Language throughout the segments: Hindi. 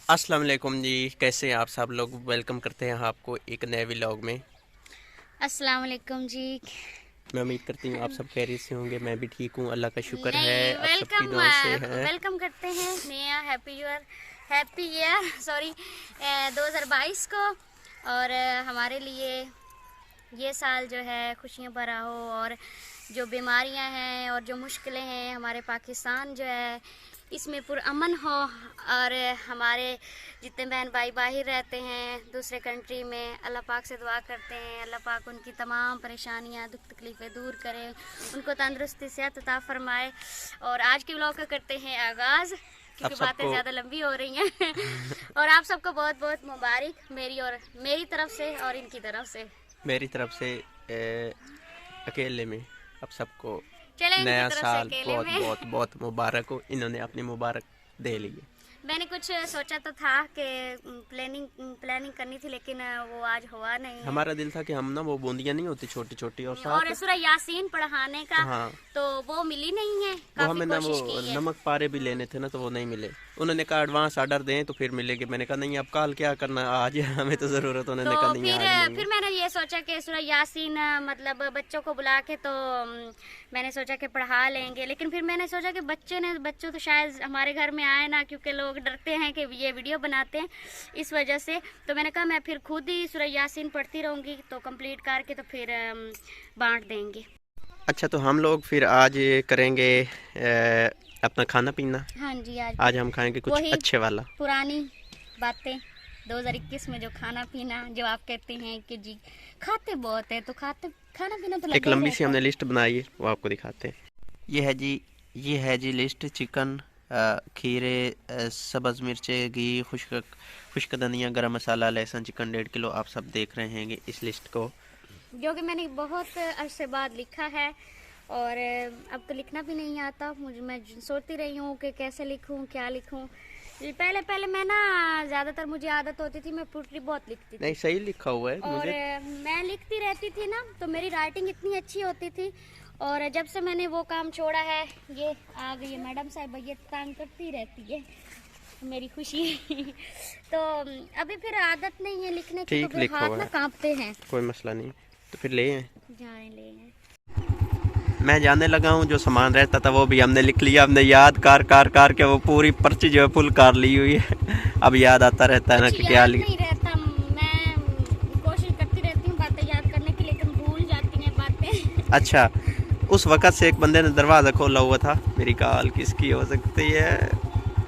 अस्सलाम वालेकुम जी, कैसे हैं आप सब लोग। वेलकम करते हैं आपको एक नए व्लॉग में। अस्सलाम वालेकुम जी। मैं उम्मीद करती हूँ आप सब खैरियत से होंगे। मैं भी ठीक हूँ, अल्लाह का शुक्र है, नहीं, आप सबकी वेलकम दुआओं से हैं। वेलकम करते हैं नया हैप्पी ईयर सॉरी 2022 को। और हमारे लिए ये साल जो है खुशियाँ भरा हो, और जो बीमारियां हैं और जो मुश्किलें हैं हमारे पाकिस्तान जो है इसमें पुरअमन हो। और हमारे जितने बहन भाई बाहर रहते हैं दूसरे कंट्री में, अल्लाह पाक से दुआ करते हैं अल्लाह पाक उनकी तमाम परेशानियां दुख तकलीफ़ें दूर करे, उनको तंदुरुस्ती सेहत अता फरमाए। और आज के व्लॉग का करते हैं आगाज़, आप क्योंकि बातें सबको ज़्यादा लंबी हो रही हैं और आप सबको बहुत बहुत मुबारक मेरी तरफ से और इनकी तरफ से। मेरी तरफ से अकेले में आप सबको चले इनकी नया तरफ से साल अकेले बहुत में। बहुत बहुत मुबारक हो। इन्होंने अपनी मुबारक दे ली है। मैंने कुछ सोचा तो था कि प्लानिंग करनी थी, लेकिन वो आज हुआ नहीं है। हमारा दिल था कि हम ना वो बूंदियाँ नहीं होती छोटी छोटी और साथ और सूरह यासीन पढ़ाने का, हाँ, तो वो मिली नहीं है, वो काफ़ी हमें ना वो कोशिश की है। नमक पारे भी लेने थे ना, तो वो नहीं मिले। उन्होंने कहा एडवांस ऑर्डर दें तो फिर मिलेंगे। मैंने कहा नहीं, अब कल क्या करना, आज हमें तो ज़रूरत। तो उन्होंने कहा नहीं, फिर आज नहीं है। फिर मैंने ये सोचा कि सूरह यासीन मतलब बच्चों को बुला के, तो मैंने सोचा कि पढ़ा लेंगे। लेकिन फिर मैंने सोचा कि बच्चों तो शायद हमारे घर में आए ना, क्योंकि लोग डरते हैं कि ये वीडियो बनाते हैं, इस वजह से। तो मैंने कहा मैं फिर खुद ही सूरह यासीन पढ़ती रहूँगी, तो कंप्लीट करके तो फिर बांट देंगे। अच्छा, तो हम लोग फिर आज ये करेंगे अपना खाना पीना। हाँ जी, आज हम खाएंगे कुछ वही अच्छे वाला। पुरानी बातें 2021 में जो खाना पीना, जो आप कहते हैं कि जी खाते बहुत है, तो खाना पीना तो एक लगा ही लंबी सी रहता हमने है। लिस्ट बनाई है, वो आपको दिखाते हैं। ये है जी लिस्ट। चिकन, खीरे, सब्ज़ मिर्चें, घी, खुश्क धनिया, गरम मसाला, लहसुन, चिकन 1.5 किलो। आप सब देख रहे हैं इस लिस्ट को। जो कि मैंने बहुत अरसे बाद लिखा है, और अब तो लिखना भी नहीं आता मुझे। मैं सोचती रही हूँ कि कैसे लिखूँ, क्या लिखूँ। पहले पहले मैं ना, ज़्यादातर मुझे आदत होती थी, मैं पोट्री बहुत लिखती नहीं, थी। सही लिखा हुआ है और मुझे। मैं लिखती रहती थी ना, तो मेरी राइटिंग इतनी अच्छी होती थी। और जब से मैंने वो काम छोड़ा है, ये आ गई है मैडम साहब, ये तंग करती रहती है मेरी खुशी तो अभी फिर आदत नहीं है लिखने की, तो ठीक फिर लिखा हाथ हुआ ना है, कांपते हैं। कोई मसला नहीं। तो फिर ले आए। जाने ले हैं। मैं जाने लगा हूँ, जो सामान रहता था वो भी हमने लिख लिया। हमने याद कार के वो पूरी पर्ची जो है फुल कार ली हुई है। अब याद आता रहता है ना कुछ कि क्या याद लिख। नहीं रहता, मैं कोशिश करती रहती हूँ बातें याद करने की, लेकिन भूल जाती हैं बातें अच्छा, उस वक़्त से एक बंदे ने दरवाज़ा खोला हुआ था। मेरी कॉल किसकी हो सकती है?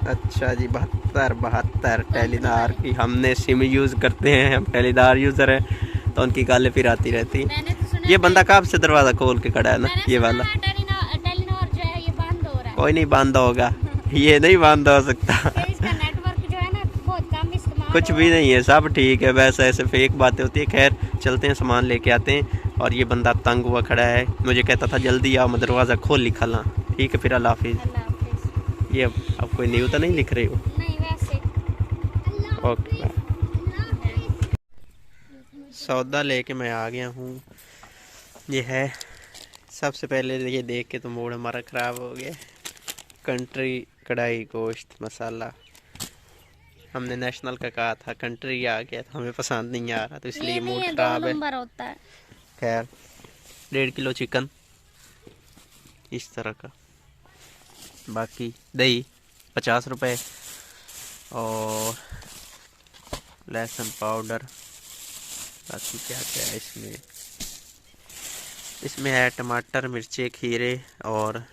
अच्छा जी, 72 कंपनी टेलीनार वाले। की। हमने सिम यूज़ करते हैं, हम टेलीनार यूज़र हैं, तो उनकी कॉलें फिर आती रहती। मैंने तो सुना ये है बंदा कब से दरवाज़ा खोल के खड़ा है ना, मैंने ये सुना वाला। है टेलीनॉर जो है ये बंद हो रहा कोई नहीं बांधा होगा, ये नहीं बांधा हो सकता। है कि इसका नेटवर्क जो है ना बहुत कम इस्तेमाल कुछ हो रहा भी है। नहीं है, सब ठीक है। वैसे ऐसे फेक बातें होती है। खैर, चलते हैं, सामान लेके आते हैं। और ये बंदा तंग हुआ खड़ा है, मुझे कहता था जल्दी आओ, मैं दरवाज़ा खोल लिखा ला। ठीक है, फिर अल्लाह हाफिज़। अल्लाह हाफिज। ये अब कोई न्यू तो नहीं लिख रही हो? नहीं, वैसे अल्लाह ओके, हाफिज। अल्लाह हाफिज। सौदा लेके मैं आ गया हूँ। ये है। सबसे पहले ये देख के तो मूड हमारा ख़राब हो गया। कंट्री कढ़ाई गोश्त मसाला। हमने नेशनल का कहा था, कंट्री आ गया तो हमें पसंद नहीं आ रहा, तो ये इसलिए नहीं मूड है, 2 ख़राब है। नंबर होता है। खैर, 1.5 किलो चिकन इस तरह का। बाकी दही 50 रुपये। और लहसुन पाउडर। बाकी क्या क्या है इसमें? इसमें है टमाटर, मिर्ची, खीरे और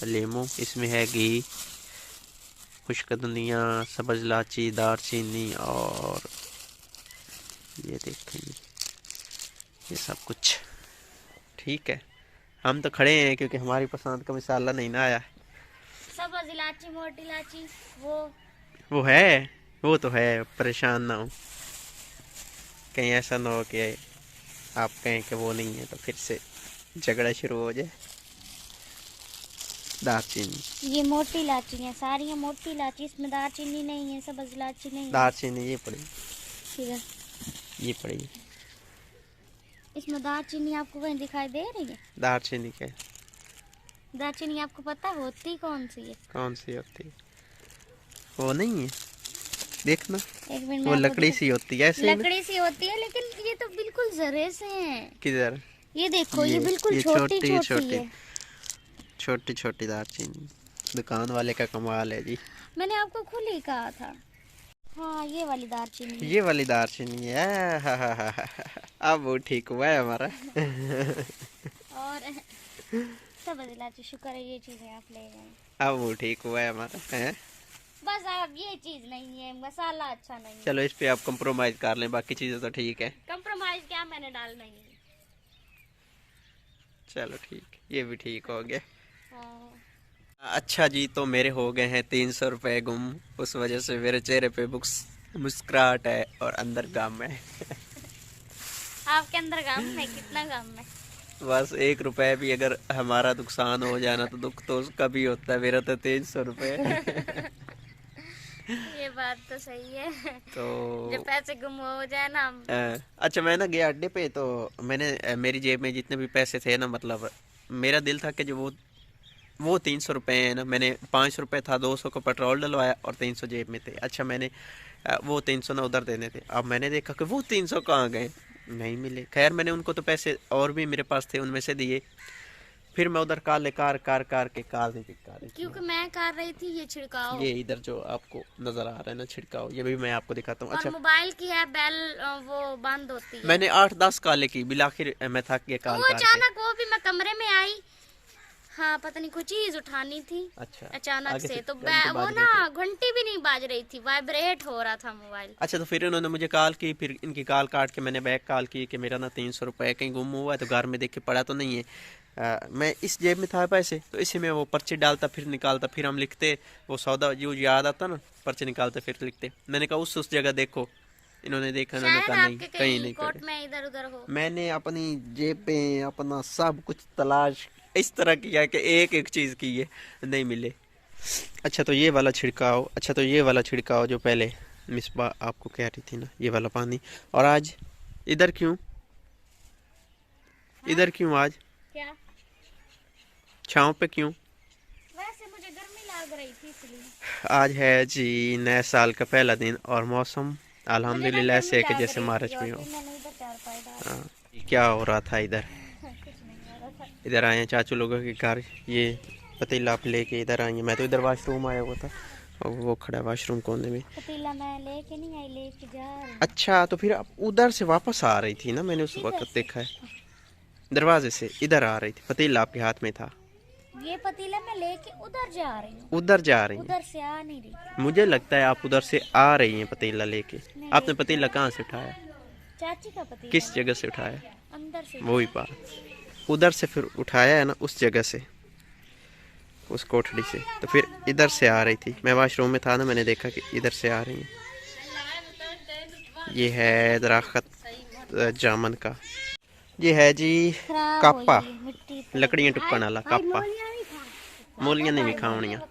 लीमू। इसमें है घी, खुश्क धनिया, सब्ज़ इलायची, दालचीनी, और ये देखेंगे ये सब कुछ। ठीक है, हम तो खड़े हैं क्योंकि हमारी पसंद का मसाला नहीं ना आया। सब्ज़ इलायची, मोटी इलायची, वो है, वो तो है, परेशान ना हो। कहीं ऐसा ना हो कि आप कहें कि वो नहीं है, तो फिर से झगड़ा शुरू हो जाए। दालचीनी। ये मोटी इलायची है, सारी है मोटी इलायची, इसमें दालचीनी नहीं है, सब्ज़ इलायची नहीं है। दालचीनी ये पड़ी, किधर? ये पड़ी। इसमें दालचीनी आपको कहीं दिखाई दे रही है? दालचीनी के दालचीनी आपको पता होती कौन सी है? कौन सी होती है? वो नहीं है। देखना, एक मिनट वो में लकड़ी सी होती है ऐसे ही ना? लकड़ी सी होती है, लेकिन ये तो बिल्कुल जरे से हैं। किधर? ये देखो, ये बिल्कुल छोटी छोटी है। छोटी छोटी दालचीनी, दुकान वाले का कमाल है जी। मैंने आपको खुद ही कहा था। हाँ, ये वाली दालचीनी है। ये वाली दालचीनी है। अब वो ठीक हुआ है हमारा। और सब इलायची, शुक्र है ये चीजें आप ले गए। अब वो ठीक हुआ है हमारा है। बस अब ये चीज नहीं है, मसाला अच्छा नहीं है। चलो इस पे आप कंप्रोमाइज कर लें, बाकी चीजें तो ठीक है। कंप्रोमाइज क्या, मैंने डालना ही नहीं। चलो ठीक, ये भी ठीक हो गया। हाँ। अच्छा जी, तो मेरे हो गए हैं 300 रुपये गुम। उस वजह से मेरे चेहरे पे मुस्कुराहट है और अंदर गम है। आपके अंदर गम है? कितना गम है? बस 1 रुपए भी अगर हमारा नुकसान हो जाना तो दुख तो उसका भी होता है। मेरा तो 300 रुपये। ये बात तो सही है। तो जब पैसे गुम हो जाए ना। अच्छा, मैं ना गया अड्डे पे, तो मैंने मेरी जेब में जितने भी पैसे थे ना, मतलब मेरा दिल था कि जो वो 300 रुपये है ना, मैंने 500 रुपये था, 200 को पेट्रोल डलवाया और 300 जेब में थे। अच्छा, मैंने वो 300 ना उधर देने थे। अब मैंने देखा कि वो 300 कहाँ गए, नहीं मिले। खैर मैंने उनको तो पैसे और भी मेरे पास थे, उनमें से दिए। फिर मैं उधर कार के कार नहीं चिपका रही, क्योंकि मैं कर रही थी ये छिड़काव। ये इधर जो आपको नजर आ रहा है ना छिड़काव, ये भी मैं आपको दिखाता हूँ। और अच्छा, मोबाइल की है बेल, वो बंद होती है। मैंने 8-10 काले की, बिल आखिर मैं थक गया काल वो काल अचानक, वो भी मैं कमरे में आई। हाँ, पता नहीं कुछ चीज उठानी थी। अच्छा, अचानक से तो घंटे वो बाज ना गए थे। घंटी भी नहीं बाज रही थी, वाइब्रेट हो रहा था मोबाइल। अच्छा, तो फिर उन्होंने मुझे कॉल की, फिर इनकी कॉल काट के मैंने बैक कॉल की कि मेरा ना 300 रुपये कहीं गुम हुआ है, तो घर में देख के पड़ा तो नहीं है। मैं इस जेब में था पैसे, तो इसी में वो पर्ची डालता फिर निकालता, फिर हम लिखते, वो सौदा जो याद आता ना, पर्ची निकालते फिर लिखते। मैंने कहा उस जगह देखो, इन्होंने देखा, इन्होंने शायद कहा नहीं, आपके कहीं नहीं कोट पड़े। में इधर उधर हो। मैंने अपनी जेब पे अपना सब कुछ तलाश इस तरह किया कि एक एक चीज़ की है, नहीं मिले। अच्छा, तो ये वाला छिड़काव, अच्छा तो ये वाला छिड़काव जो पहले मिसबा आपको कह रही थी ना, ये वाला पानी, और आज इधर क्यों? इधर क्यों आज? क्या? छाँव पे क्यों? वैसे मुझे गर्मी लग रही थी इसलिए। आज है जी नए साल का पहला दिन और मौसम अल्हम्दुलिल्लाह ऐसे है कि जैसे मार्च में हो। हाँ, क्या हो रहा था इधर? इधर आए हैं चाचू लोगों के घर, ये पतीला आप लेके इधर आएंगे। मैं तो इधर वॉशरूम आया हुआ था और वो खड़ा है वॉशरूम कोने में। पतीला मैं लेके नहीं आई, लेके जा रही हूँ। अच्छा, तो फिर आप उधर से वापस आ रही थी ना, मैंने उस वक्त देखा है दरवाजे से इधर आ रही थी, पतीला आपके हाथ में था। ये पतीला मैं लेके उधर जा रही हूँ। उधर जा रही हैं? उधर से आ नहीं रही। मुझे लगता है आप उधर से आ रही हैं पतीला लेके। आपने पतीला कहाँ से उठाया? चाची का पतीला। किस जगह से उठाया? अंदर से। वही बात, उधर से फिर उठाया है ना, उस जगह से, उस कोठड़ी से। तो फिर इधर से आ रही थी, मैं वॉशरूम में था ना, मैंने देखा कि इधर से आ रही हैं। ये है दरख्त जामन का, ये है जी कापा, लकड़ियाँ टुकन वाला कापा। मोलियाँ नहीं भी खावनियाँ,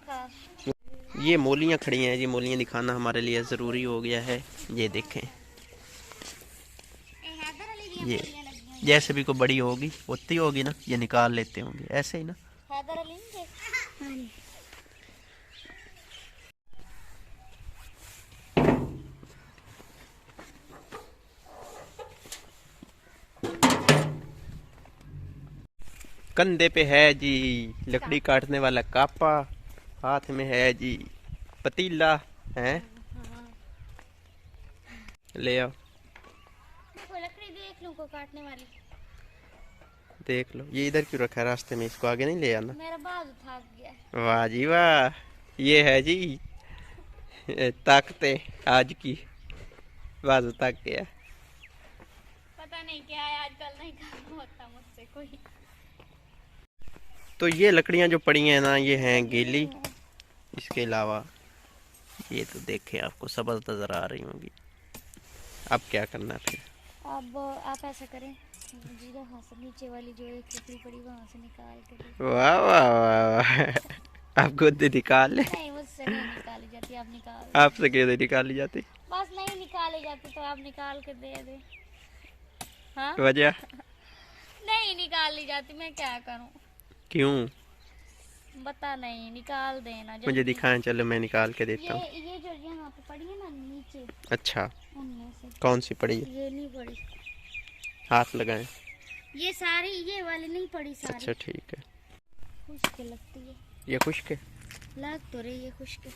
ये मोलियाँ खड़ी हैं जी, मोलियाँ दिखाना हमारे लिए ज़रूरी हो गया है। ये देखें, ये जैसे भी कोई बड़ी होगी होती होगी ना, ये निकाल लेते होंगे ऐसे ही ना। कंधे पे है जी लकड़ी काटने वाला कापा, हाथ में है जी पतीला है। ले आओ, लकड़ी देख लूं को काटने वाली। देख लो। ये इधर क्यों रखा है रास्ते में, इसको आगे नहीं ले आना? मेरा बाजू थक गया। वाह जी वाह, ये है जी ताकते आज की, बाजू तक गया। पता नहीं क्या है, आजकल नहीं काम होता मुझसे कोई। तो ये लकड़ियां जो पड़ी हैं ना, ये हैं गीली। इसके अलावा ये तो देखें, आपको सबज नजर आ रही होंगी। अब क्या करना है फिर? अब आप ऐसा करें, वहाँ से नीचे वाली जो एक लकड़ी पड़ी वहाँ से निकाल के। वाह वाह वाह, आप खुद निकाल ले। नहीं, मुझसे नहीं निकाली जाती, आप निकाल। आपसे कैसे निकाली जाती? बस नहीं निकाली जाती तो आप निकाल के दे दे। हाँ, वजह? नहीं निकाली जाती, मैं क्या करूँ? क्यों? बता नहीं, निकाल देना मुझे जल्दी। दिखाएं, चलो मैं निकाल के देखता हूँ। ये जो यहाँ पे पड़ी है ना नीचे, अच्छा, उनमें से कौन सी पड़ी है? ये नहीं पड़ी, हाथ लगाएं। ये सारी, ये वाली नहीं पड़ी सारी। अच्छा ठीक है। खुश्क लगती है, ये खुश्क है, लग तो रही है खुश्क।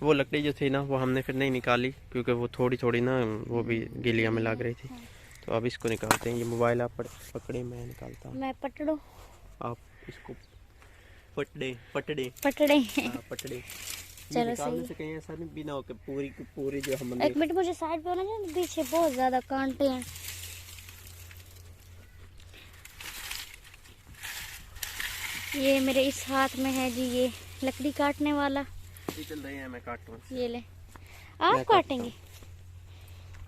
वो लकड़ी जो थी ना वो हमने फिर नहीं निकाली क्योंकि वो थोड़ी थोड़ी ना वो भी गिलिया में लग रही थी। हाँ। तो अब इसको निकालते हैं। ये मोबाइल आप पकड़े, मैं निकालता हूँ। मैं पकड़ो, आप इसको पटड़े पटड़े पकड़े। हाँ, पटड़े। चलो निकालने सही। से कहीं ऐसा नहीं बिना हो के पूरी की पूरी जो हमने। एक मिनट, मुझे साइड पे होना चाहिए, पीछे बहुत ज्यादा कांटे हैं। ये मेरे इस हाथ में है जी, ये लकड़ी काटने वाला। चल रहे हैं, मैं काटूं। ये ले, आप काटेंगे?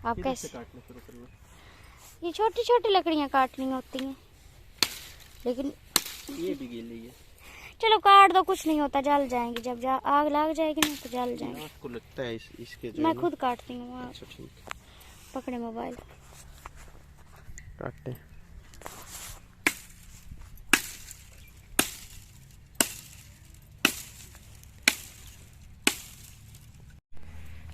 आप कैसे? काटना शुरू करना। ये छोटी छोटी लकड़ियां काटनी होती हैं, लेकिन ये भी गीली है। चलो काट दो, कुछ नहीं होता, जल जाएंगी। जब आग लग जाएगी ना तो जल जाएंगे। आपको लगता है इसके जो मैं है ना- खुद काटती हूँ। अच्छा ठीक है, पकड़े मोबाइल। काटते हैं।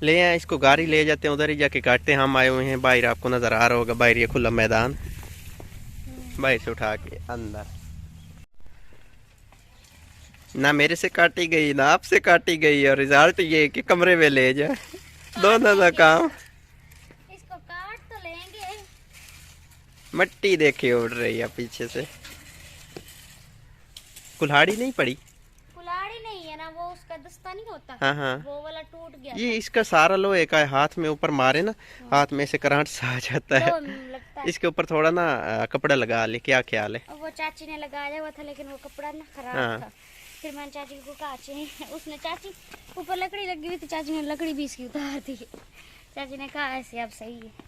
ले आए इसको, गाड़ी ले जाते हैं, उधर ही जाके काटते हैं। हम आए हुए हैं बाहर, आपको नजर आ रहा होगा बाहर ये खुला मैदान, बाहर से उठा के अंदर। ना मेरे से काटी गई ना आपसे काटी गई, और रिजल्ट ये कि कमरे में ले जाए। दोनों का काम। इसको काट तो लेंगे। मट्टी देखे उड़ रही है पीछे से। कुल्हाड़ी नहीं पड़ी? कुल्हाड़ी नहीं है ना, वो उसका दस्ता नहीं होता। हाँ हाँ, वो वाला टूट गया ये इसका सारा लोहे का है। हाथ में ऊपर मारे ना, हाथ में से करंट सा आ जाता है। तो लगता है। इसके ऊपर थोड़ा ना कपड़ा लगा ले, क्या ख्याल है? और वो चाची ने लगाया हुआ था, लेकिन वो कपड़ा ना खराब हाँ। था। फिर मैंने चाची को कहा, उसने चाची ऊपर लकड़ी लगी हुई थी, चाची ने लकड़ी भी इसकी उतार दी। चाची ने कहा ऐसे अब सही है।